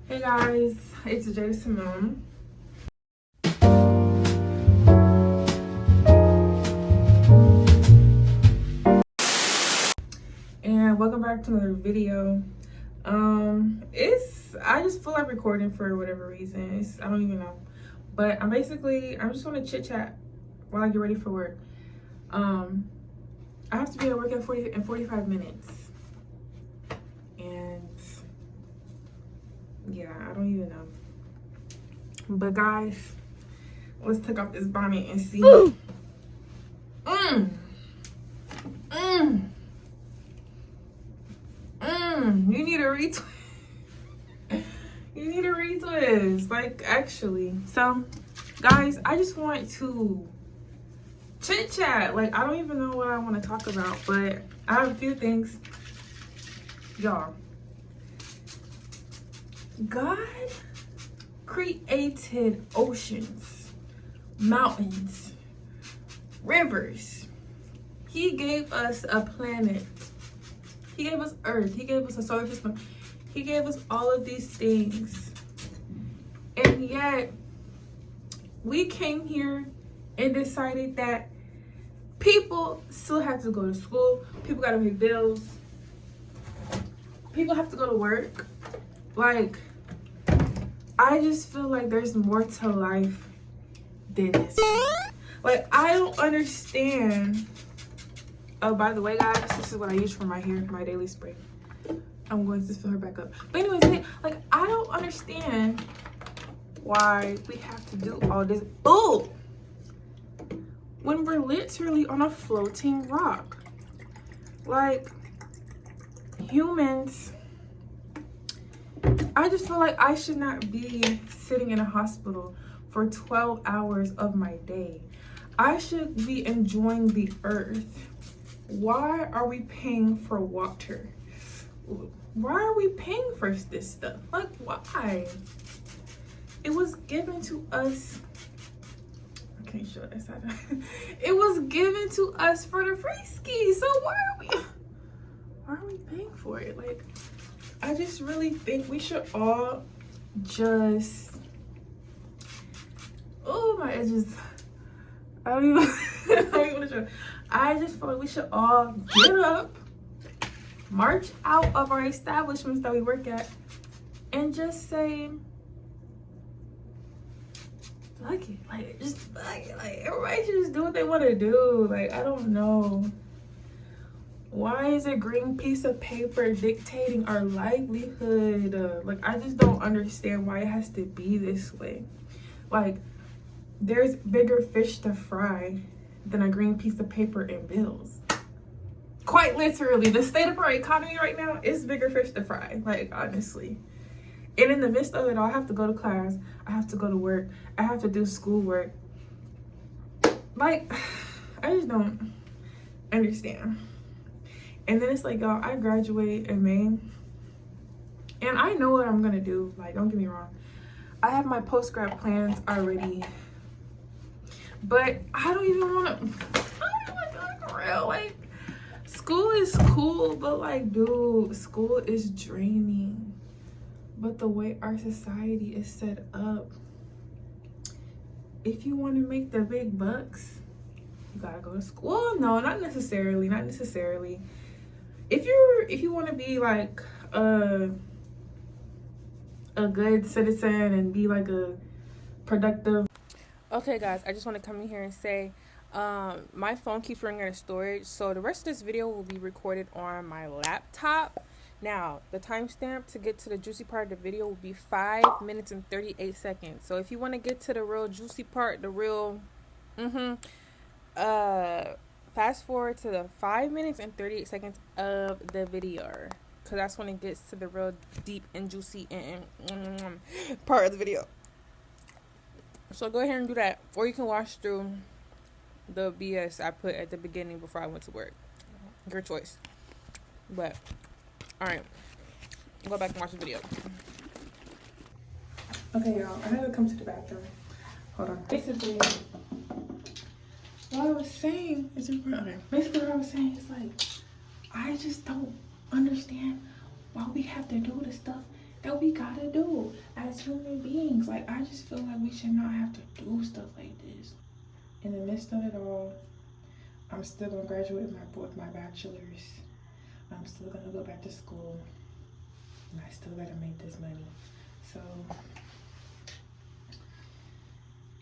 Hey guys, it's Jada Simone. And welcome back to another video. I just feel like recording for whatever reason. I don't even know. But I'm just gonna chit chat while I get ready for work. I have to be at work in 45 minutes. And yeah, I don't even know. But guys, let's take off this bonnet and see. You need a retwist. You need a retwist. Like, actually. So, guys, I just want to chit chat. Like, I don't even know what I want to talk about, but I have a few things. Y'all, God created oceans, mountains, rivers. He gave us a planet. He gave us Earth. He gave us a solar system. He gave us all of these things. And yet, we came here and decided that people still have to go to school. People gotta pay bills. People have to go to work. Like, I just feel like there's more to life than this. Like, I don't understand. Oh, by the way, guys, this is what I use for my hair, my daily spray. I'm going to fill her back up. But anyways, like, I don't understand why we have to do all this bull when we're literally on a floating rock. Like, humans, I just feel like I should not be sitting in a hospital for 12 hours of my day. I should be enjoying the earth. Why are we paying for water? Why are we paying for this stuff? Like, why? It was given to us. I can't show that side. It was given to us for the free ski. So why are we paying for it? Like, I just really think we should all just, oh, my edges. I don't even want to show. I just feel like we should all get up, march out of our establishments that we work at, and just say, fuck it. Like, just fuck it. Like, everybody should just do what they want to do. Like, I don't know. Why is a green piece of paper dictating our livelihood? Like, I just don't understand why it has to be this way. Like, there's bigger fish to fry than a green piece of paper and bills. Quite literally, the state of our economy right now is bigger fish to fry. Like, honestly. And in the midst of it all, I have to go to class. I have to go to work. I have to do schoolwork. Like, I just don't understand. And then it's like, y'all, I graduate in May. And I know what I'm going to do. Like, don't get me wrong. I have my post-grad plans already. But I don't even want to do it for real. Like, school is cool, but like, dude, school is draining. But the way our society is set up, if you want to make the big bucks, you gotta go to school. Well, no, not necessarily. Not necessarily. If you want to be like a good citizen and be like a productive. Okay, guys, I just want to come in here and say, my phone keeps running out of storage, so the rest of this video will be recorded on my laptop. Now, the timestamp to get to the juicy part of the video will be 5 minutes and 38 seconds. So if you want to get to the real juicy part, the real, fast forward to the 5 minutes and 38 seconds of the video, because that's when it gets to the real deep and juicy and part of the video. So go ahead and do that, or you can watch through the BS I put at the beginning before I went to work. Your choice. But alright, go back and watch the video. Okay, y'all, I had to come to the bathroom. Hold on. Basically, what I was saying is basically what I was saying is, like, I just don't understand why we have to do this stuff that we gotta do as human beings. Like, I just feel like we should not have to do stuff like this. In the midst of it all, I'm still gonna graduate with my bachelor's. I'm still gonna go back to school, and I still gotta make this money. So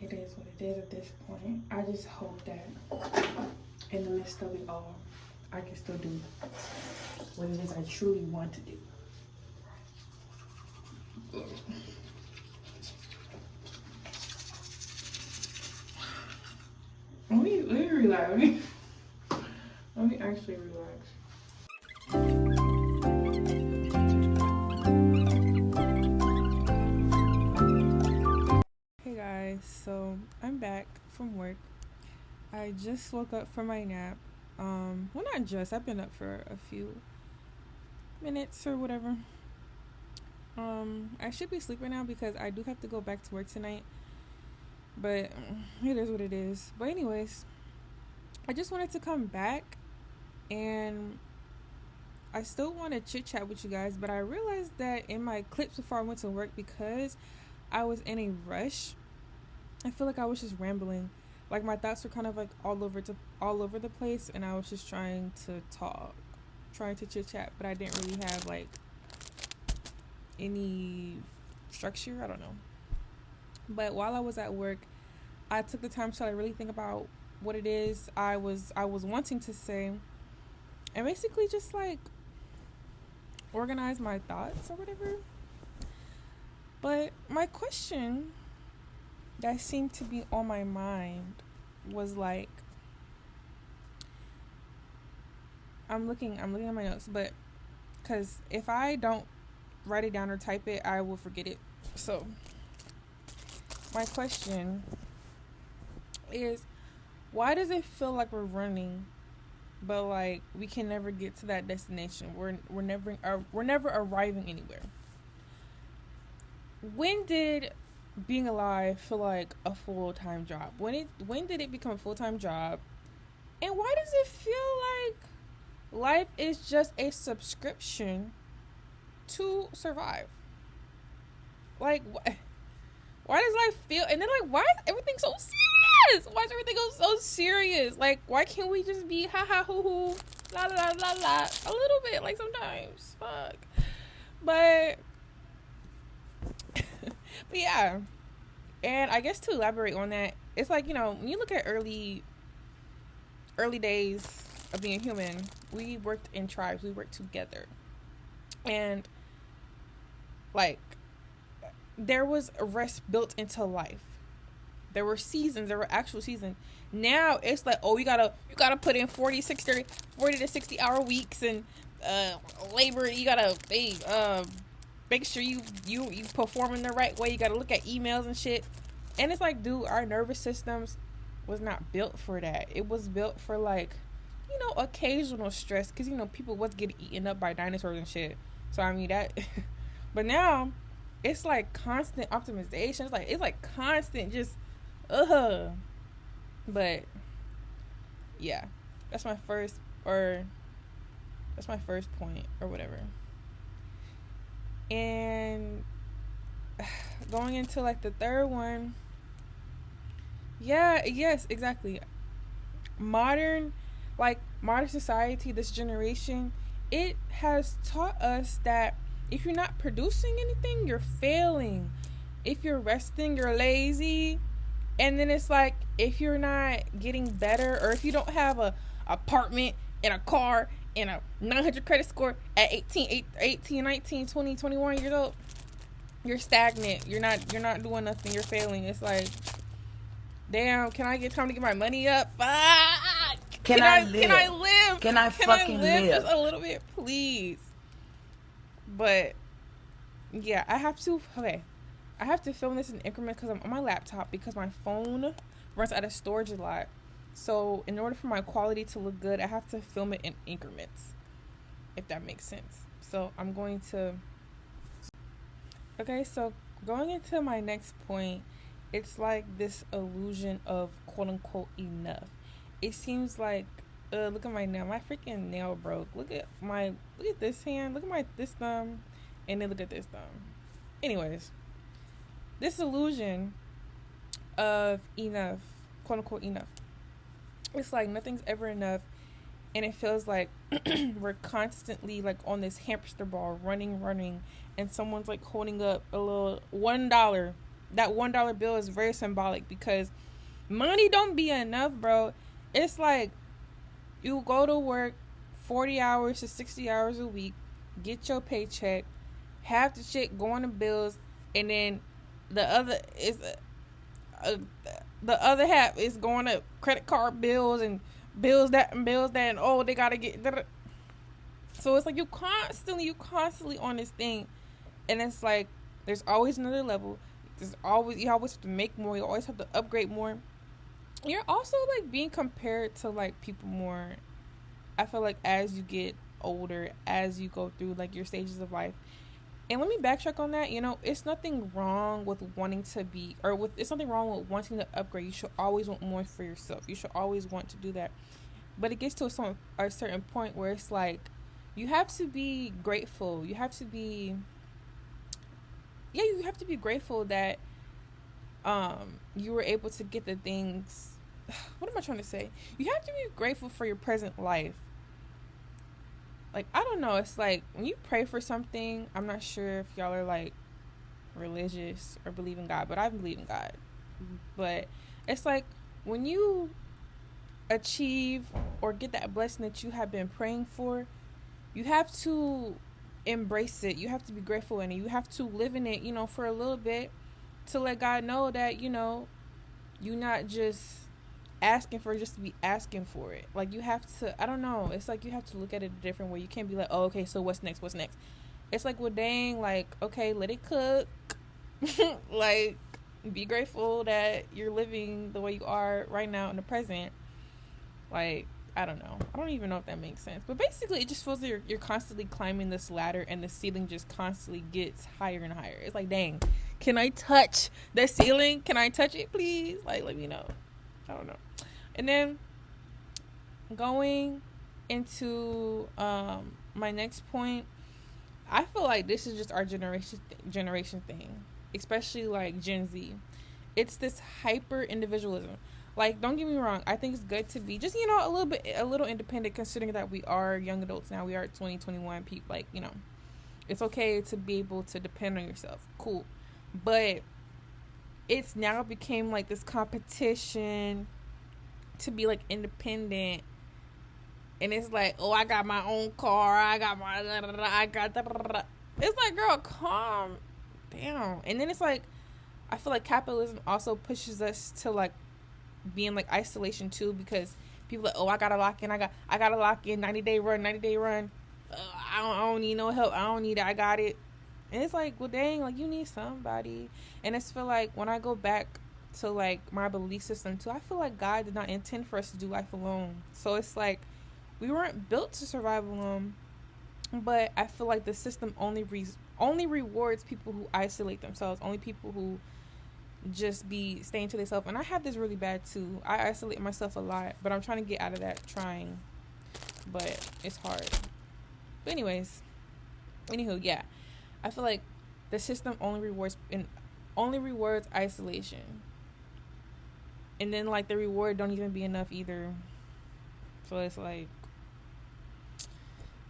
it is what it is at this point. I just hope that in the midst of it all, I can still do what it is I truly want to do. Let me relax. Let me actually relax. Hey guys, so I'm back from work. I just woke up from my nap. Well, not just. I've been up for a few minutes or whatever. I should be sleeping now because I do have to go back to work tonight. But it is what it is. But anyways, I just wanted to come back, and I still want to chit chat with you guys, but I realized that in my clips before I went to work, because I was in a rush, I feel like I was just rambling. Like, my thoughts were kind of like all over the place, and I was just trying to talk, trying to chit chat, but I didn't really have like any structure. I don't know. But while I was at work, I took the time to really think about what it is I was wanting to say, and basically just like organize my thoughts or whatever. But my question that seemed to be on my mind was like, I'm looking at my notes, but because if I don't write it down or type it, I will forget it. So my question is, why does it feel like we're running, but like we can never get to that destination? We're never arriving anywhere. When did being alive feel like a full-time job? When did it become a full-time job? And why does it feel like life is just a subscription to survive? Like, why does life feel, and then like, why is everything so serious? Why is everything so serious? Like, why can't we just be ha ha hoo hoo la la la la a little bit, like sometimes? Fuck. But but yeah. And I guess to elaborate on that, it's like, when you look at early days of being human, we worked in tribes, we worked together. And like, there was a rest built into life. There were seasons, there were actual seasons. Now it's like, oh, you gotta put in 40 to 60 hour weeks, and labor, you gotta make sure you perform in the right way. You gotta look at emails and shit. And it's like, dude, our nervous systems was not built for that. It was built for like, occasional stress, because people was getting eaten up by dinosaurs and shit. So I mean that. But now it's like constant optimization. It's like constant just But yeah, that's my first point or whatever. And going into like the third one, yes, exactly. Modern society, this generation, it has taught us that if you're not producing anything, you're failing. If you're resting, you're lazy. And then it's like, if you're not getting better, or if you don't have a apartment and a car and a 900 credit score at 18, 19, 20, 21 years old, you're stagnant. You're not doing nothing. You're failing. It's like, damn, can I get time to get my money up? Fuck! Can I live? Can I fucking live? Just a little bit, please. But yeah, I have to film this in increments because I'm on my laptop, because my phone runs out of storage a lot. So in order for my quality to look good, I have to film it in increments, if that makes sense. So I'm going to... Okay, so going into my next point, it's like this illusion of quote unquote enough. It seems like, look at my nail. My freaking nail broke. Look at this hand. Look at this thumb. And then look at this though. Anyways, this illusion of enough, quote unquote enough. It's like nothing's ever enough, and it feels like we're constantly like on this hamster ball, running, and someone's like holding up a little $1. That $1 bill is very symbolic because money don't be enough, bro. It's like you go to work 40 hours to 60 hours a week, get your paycheck, half the shit going to bills, and then the other is the other half is going to credit card bills and bills that and oh, they gotta get. So it's like you constantly on this thing, and it's like there's always another level. You always have to make more. You always have to upgrade more. You're also like being compared to like people more. I feel like as you get older, as you go through like your stages of life. And let me backtrack on that. You know, it's nothing wrong with wanting to be, it's nothing wrong with wanting to upgrade. You should always want more for yourself. You should always want to do that. But it gets to a certain point where it's like, you have to be grateful. You have to be grateful that you were able to get the things. What am I trying to say? You have to be grateful for your present life. Like, I don't know. It's like when you pray for something, I'm not sure if y'all are like religious or believe in God, but I believe in God. But it's like when you achieve or get that blessing that you have been praying for, you have to embrace it. You have to be grateful in it. You have to live in it, you know, for a little bit to let God know that, you know, you're not just asking for just to be asking for it. Like, you have to, I don't know, it's like you have to look at it a different way. You can't be like, oh, okay, so what's next? It's like, well, dang, like, okay, let it cook. Like, be grateful that you're living the way you are right now in the present. Like, I don't know. I don't even know if that makes sense. But basically, it just feels like you're constantly climbing this ladder, and the ceiling just constantly gets higher and higher. It's like, dang, can I touch the ceiling? Can I touch it, please? Like, let me know. I don't know. And then going into my next point, I feel like this is just our generation thing, especially like Gen Z. It's this hyper individualism. Like, don't get me wrong, I think it's good to be just, you know, a little independent, considering that we are young adults now. We are 21 people. Like, you know, it's okay to be able to depend on yourself. Cool. But it's now became like this competition to be like independent, and it's like, oh, I got my own car, I got it's like, girl, calm down. And then it's like, I feel like capitalism also pushes us to like being like isolation too, because people are like, oh, I gotta lock in 90-day run. I don't need no help, I don't need it, I got it. And it's like, well, dang, like, you need somebody. And it's feel like when I go back to like my belief system too, I feel like God did not intend for us to do life alone. So it's like we weren't built to survive alone. But I feel like the system only rewards people who isolate themselves, only people who just be staying to themselves. And I have this really bad too. I isolate myself a lot, but I'm trying to get out of that, but it's hard. But anywho, yeah, I feel like the system only rewards isolation, and then like the reward don't even be enough either. So it's like,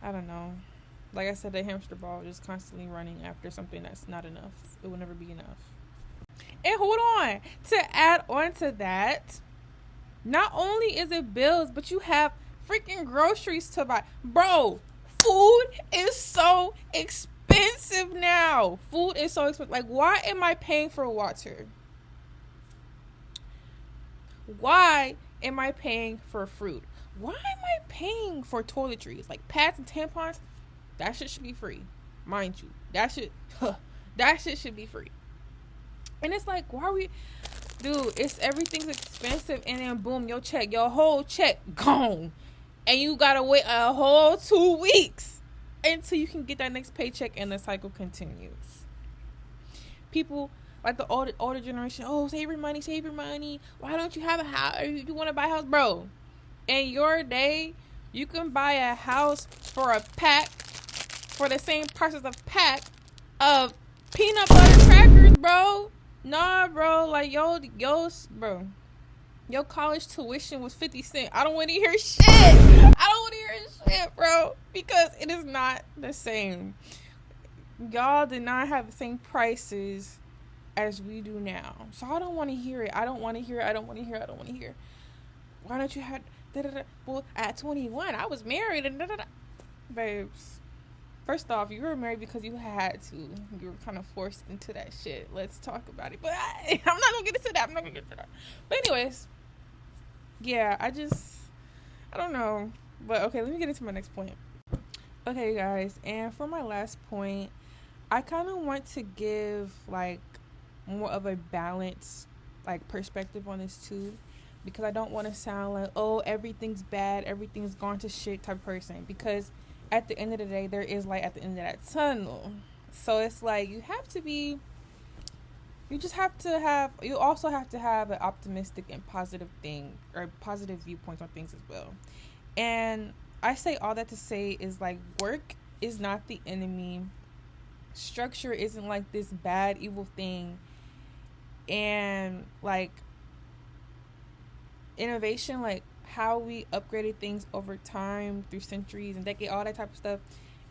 I don't know. Like I said, the hamster ball just constantly running after something that's not enough. It will never be enough. And hold on, to add on to that, not only is it bills, but you have freaking groceries to buy. Bro, food is so expensive now. Food is so expensive. Like, why am I paying for water? Why am I paying for fruit? Why am I paying for toiletries? Like pads and tampons? That shit should be free. Mind you. That shit should be free. And it's like, why are we... Dude, everything's expensive, and then boom, your whole check gone. And you gotta wait a whole 2 weeks until you can get that next paycheck, and the cycle continues. People like the older generation, oh, save your money. Why don't you have a house? You want to buy a house? Bro, in your day, you can buy a house for the same price as a pack Uh, peanut butter crackers, bro. Nah, bro. Like, bro. Your college tuition was 50 cents. I don't want to hear shit. I don't want to hear shit, bro. Because it is not the same. Y'all did not have the same prices as we do now. So I don't want to hear it. I don't want to hear it. I don't want to hear it. I don't want to hear it. Why don't you have Well, at 21, I was married and Babes, first off, you were married because you had to. You were kind of forced into that shit. Let's talk about it. But I'm not going to get into that. I'm not going to get into that. But anyways, yeah, I don't know. But okay, let me get into my next point. Okay, guys, and for my last point, I kind of want to give like more of a balanced like perspective on this too, because I don't want to sound like, oh, everything's bad, everything's gone to shit type of person, because at the end of the day there is light at the end of that tunnel. So it's like you also have to have an optimistic and positive thing, or positive viewpoints on things as well. And I say all that to say is like, work is not the enemy. Structure isn't like this bad, evil thing. And like innovation, like how we upgraded things over time through centuries and decades, all that type of stuff.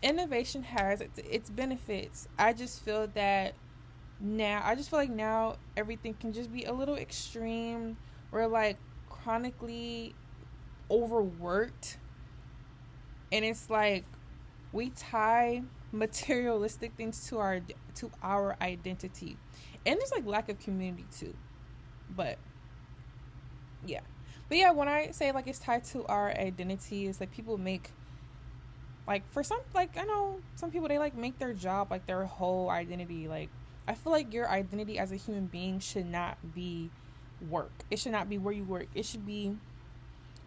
Innovation has its benefits. I just feel like now everything can just be a little extreme. We're like chronically overworked, and it's like we tie materialistic things to our identity, and there's like lack of community too. But yeah, when I say like it's tied to our identity, it's like people make, like, for some, like, I know some people, they like make their job like their whole identity. Like, I feel like your identity as a human being should not be work. It should not be where you work. It should be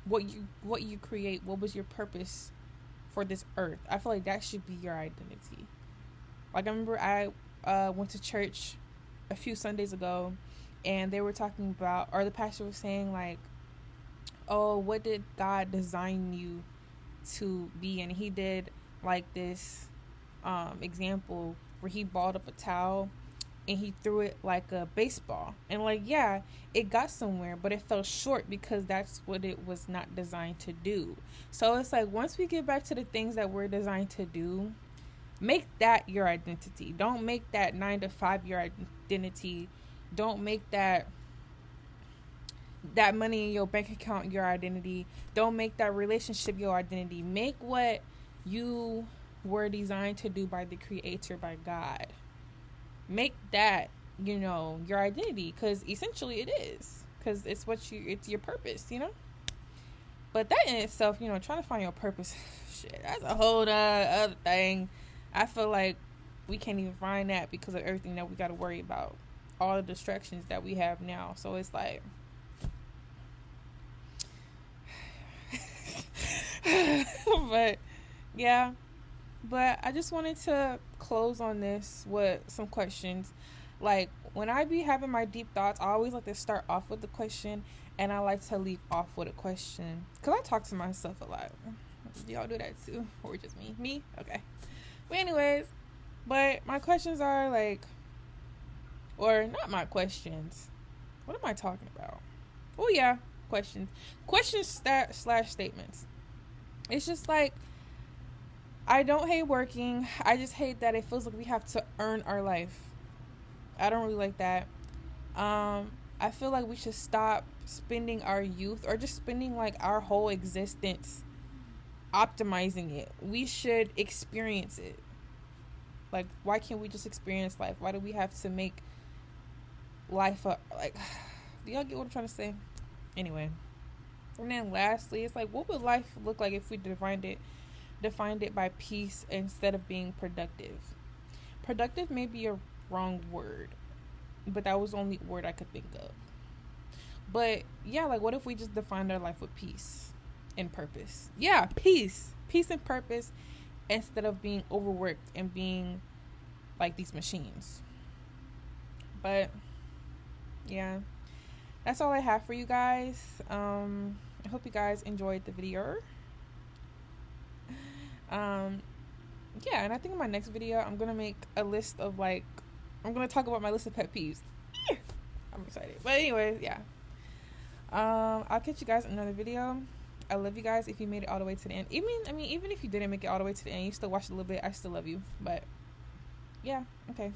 what you create. What was your purpose for this earth? I feel like that should be your identity. Like, I remember I went to church a few Sundays ago, and they were talking about, or the pastor was saying like, oh, what did God design you to be? And he did like this example where he balled up a towel and he threw it like a baseball, and like, yeah, it got somewhere, but it fell short because that's what it was not designed to do. So it's like, once we get back to the things that we're designed to do, make that your identity. Don't make that 9 to 5 your identity. Don't make that money in your bank account your identity. Don't make that relationship your identity. Make what you were designed to do by the Creator, by God. Make that, your identity, because essentially it is, because it's your purpose, But that in itself, trying to find your purpose, shit, that's a whole other thing. I feel like we can't even find that because of everything that we got to worry about, all the distractions that we have now. So it's like, but yeah, but I just wanted to close on this with some questions. Like, when I be having my deep thoughts, I always like to start off with the question, and I like to leave off with a question, because I talk to myself a lot. Do y'all do that too, or just me? Okay. But anyways, but my questions are like, or not my questions. What am I talking about? Oh yeah, questions. Slash statements. It's just like, I don't hate working. I just hate that it feels like we have to earn our life. I don't really like that. I feel like we should stop spending our youth, or just spending like our whole existence optimizing it. We should experience it. Like, why can't we just experience life? Why do we have to make life up? Like, do y'all get what I'm trying to say? Anyway. And then lastly, it's like, what would life look like if we defined it by peace instead of being productive? Productive may be a wrong word, but that was the only word I could think of. But yeah, like, what if we just defined our life with peace and purpose? Yeah, peace and purpose, instead of being overworked and being like these machines. But yeah, that's all I have for you guys. I hope you guys enjoyed the video. yeah, and I think in my next video I'm gonna make a list of like, I'm gonna talk about my list of pet peeves. I'm excited. But anyways, yeah. I'll catch you guys in another video. I love you guys if you made it all the way to the end. Even if you didn't make it all the way to the end, you still watched a little bit, I still love you. But yeah, okay.